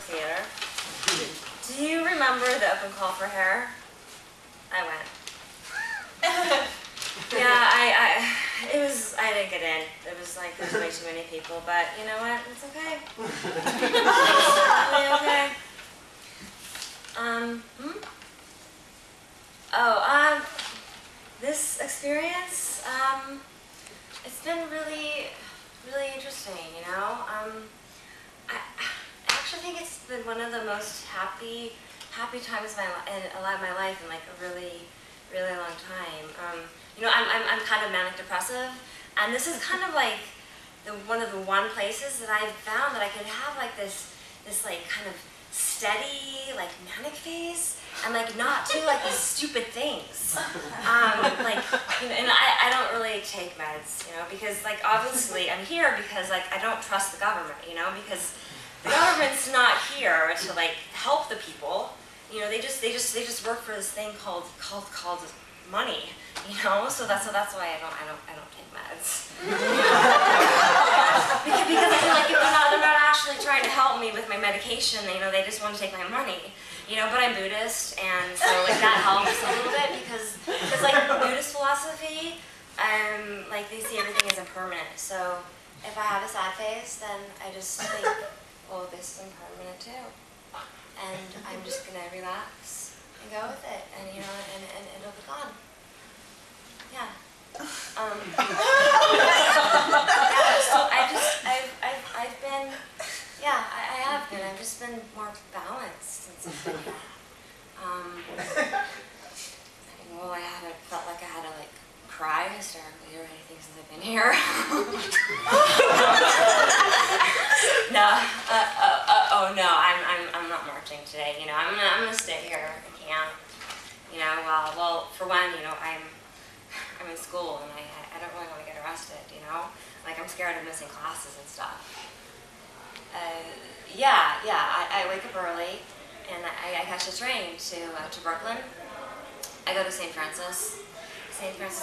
theater. Do you remember the open call for hair? I went. Yeah, I didn't get in. It was like, there's way too many people, but you know what? It's okay. It's totally okay. This experience, it's been really, really interesting, you know? I actually think it's been one of the most happy times in a lot of my life in like a really, really long time. You know, I'm kind of manic depressive, and this is kind of like one of the places that I've found that I could have like this like kind of steady like manic phase, and like not do like these stupid things. Like, you know, and I don't really take meds, you know, because like obviously I'm here because like I don't trust the government, you know, because the government's not here to like help the people. You know, they just work for this thing called money, you know. So that's why I don't take meds. because I feel like if they're not actually trying to help me with my medication, you know, they just want to take my money. You know, but I'm Buddhist, and so like that helps a little bit because like Buddhist philosophy, like they see everything as impermanent. So if I have a sad phase, then I just think, well, this is impermanent too. And I'm just gonna relax and go with it, and you know, and it'll be gone. Yeah. Yeah. So I've been, yeah, I have been. I've just been more balanced since I've been here. Well, I haven't felt like I had to like cry hysterically or anything since I've been here. No. Oh no, I'm not marching today. You know, I'm gonna stay here at camp. You know, well, for one, you know, I'm in school and I don't really want to get arrested. You know, like I'm scared of missing classes and stuff. Yeah. I wake up early and I catch a train to Brooklyn. I go to St. Francis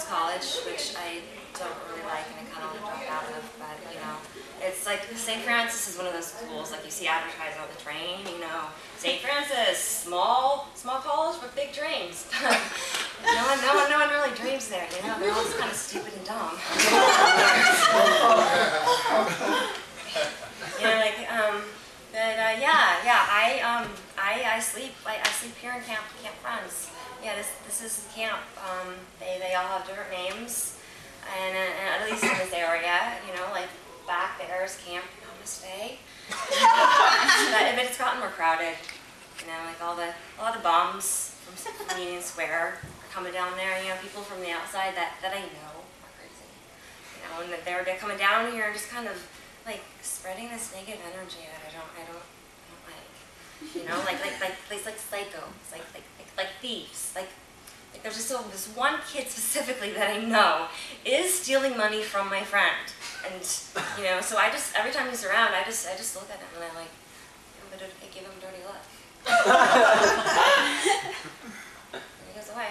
College, which I don't really like and I kind of want to drop out of, but you know, it's like St. Francis is one of those schools, like you see advertised on the train, you know, St. Francis, small college with big dreams. no one really dreams there, you know, they're all just kind of stupid and dumb. You know, like, I sleep here in Camp Friends. Yeah, this is the camp. They all have different names, and at least in this area, you know, like back there's Camp Namaste. But it's gotten more crowded. You know, like a lot of bums from Union Square are coming down there. You know, people from the outside that I know are crazy. You know, and they're coming down here and just kind of like spreading this negative energy that I don't like. You know, like psychos, like thieves, like there's just this one kid specifically that I know is stealing money from my friend, and you know, so I just every time he's around, I just look at him and I give him a dirty look. And he goes away.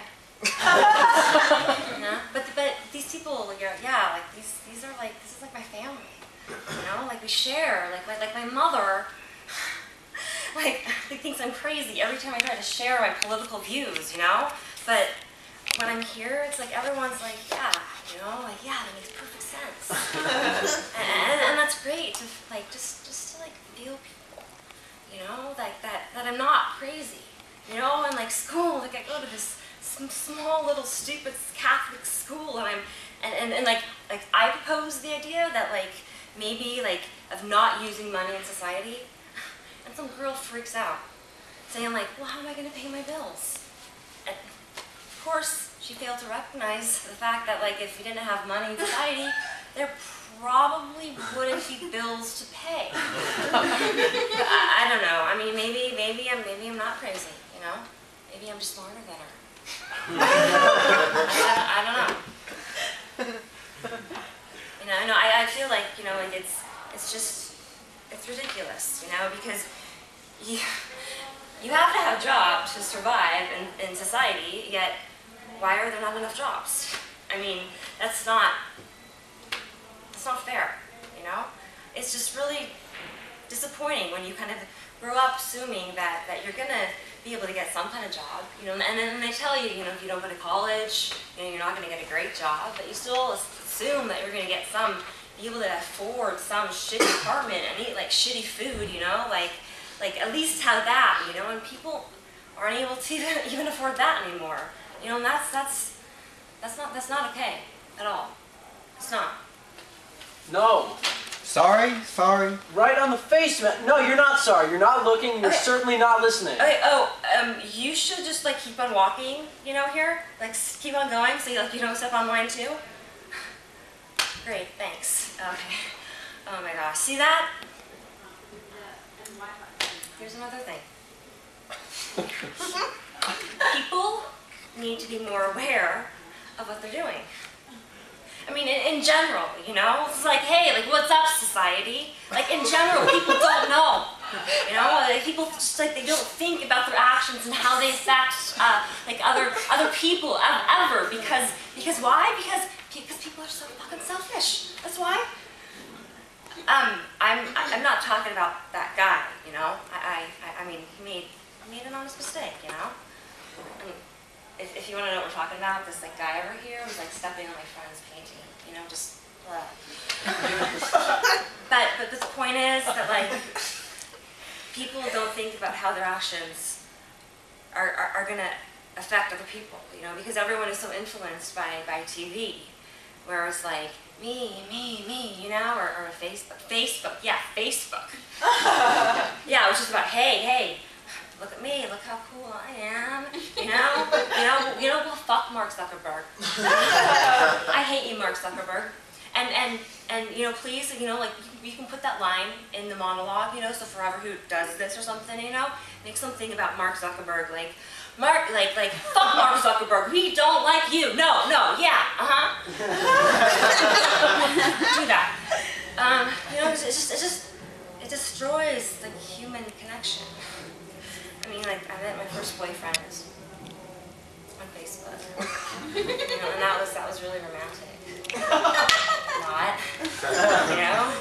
You know? But these people, like these are like, this is like my family. You know, like we share, like my mother. Like, he thinks I'm crazy every time I try to share my political views, you know? But when I'm here, it's like everyone's like, yeah, you know, like, yeah, that makes perfect sense. and that's great to, like, just to, like, feel people, you know? Like, that I'm not crazy, you know? And, like, school, like, I go to this small little stupid Catholic school, and like, I propose the idea that, like, maybe, like, of not using money in society. And some girl freaks out, saying like, well, how am I going to pay my bills? And of course, she failed to recognize the fact that like if you didn't have money in society, there probably wouldn't be bills to pay. I don't know. I mean, maybe I'm not crazy, you know? Maybe I'm just smarter than her. I don't know. You know, I feel like, you know, like it's ridiculous, you know, because you have to have jobs to survive in society, yet why are there not enough jobs? I mean, that's not fair, you know? It's just really disappointing when grow up assuming that you're gonna be able to get some kind of job, you know, and then they tell you, you know, if you don't go to college, you know, you're not gonna get a great job, but you still assume that you're gonna get be able to afford some shitty apartment and eat like shitty food, you know, like at least have that, you know, and people aren't able to even afford that anymore, you know, and that's not okay at all. It's not. No. Sorry? Right on the face, man. No, you're not sorry. You're not looking. You're certainly not listening. Okay, you should just like keep on walking, you know, here. Like keep on going so you don't step on mine too. Great, thanks. Okay. Oh my gosh, see that? Here's another thing. People need to be more aware of what they're doing. I mean, in general, you know, it's like, hey, like, what's up, society? Like, in general, people don't know, you know, like, people just, like, they don't think about their actions and how they affect, like, other people ever, because why? Because people are so fucking selfish, that's why. I'm not talking about that guy, you know, I mean, he made an honest mistake, you know, and if you want to know what we're talking about, this like guy over here was like stepping on my friend's painting, you know, just. But the point is that like people don't think about how their actions are gonna affect other people, you know, because everyone is so influenced by TV, where it's like me, you know, or Facebook, yeah, Facebook, yeah, it was just about hey. Look at me, look how cool I am, you know, well, fuck Mark Zuckerberg. I hate you, Mark Zuckerberg. And you know, please, you know, like, you can put that line in the monologue, you know, so forever who does this or something, you know, make something about Mark Zuckerberg, like, fuck Mark Zuckerberg, we don't like you, no, yeah, do that. You know, it destroys the human connection. I mean, like, I met my first boyfriend on Facebook, you know, and that was really romantic. Not, you know?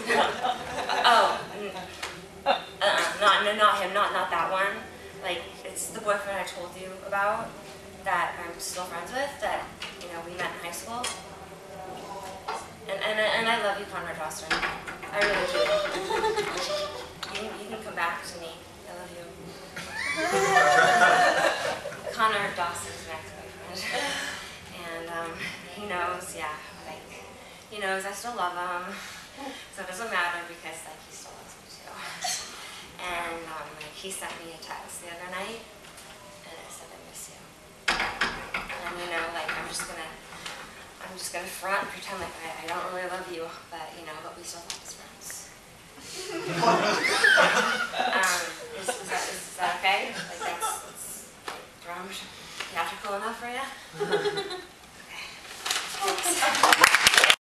Oh, not him, not that one. Like, it's the boyfriend I told you about that I'm still friends with, that, you know, we met in high school. And I love you, Conrad Rostron. I really do. You can come back to me. I love you. Connor Dawson's my ex-boyfriend, and he knows, yeah, like, he knows I still love him, so it doesn't matter because, like, he still loves me too. And like, he sent me a text the other night, and it said, I miss you. And you know, like, I'm just gonna front and pretend like I don't really love you, but you know, but we still talk as friends. Is that okay? Like, that's theatrical enough for you?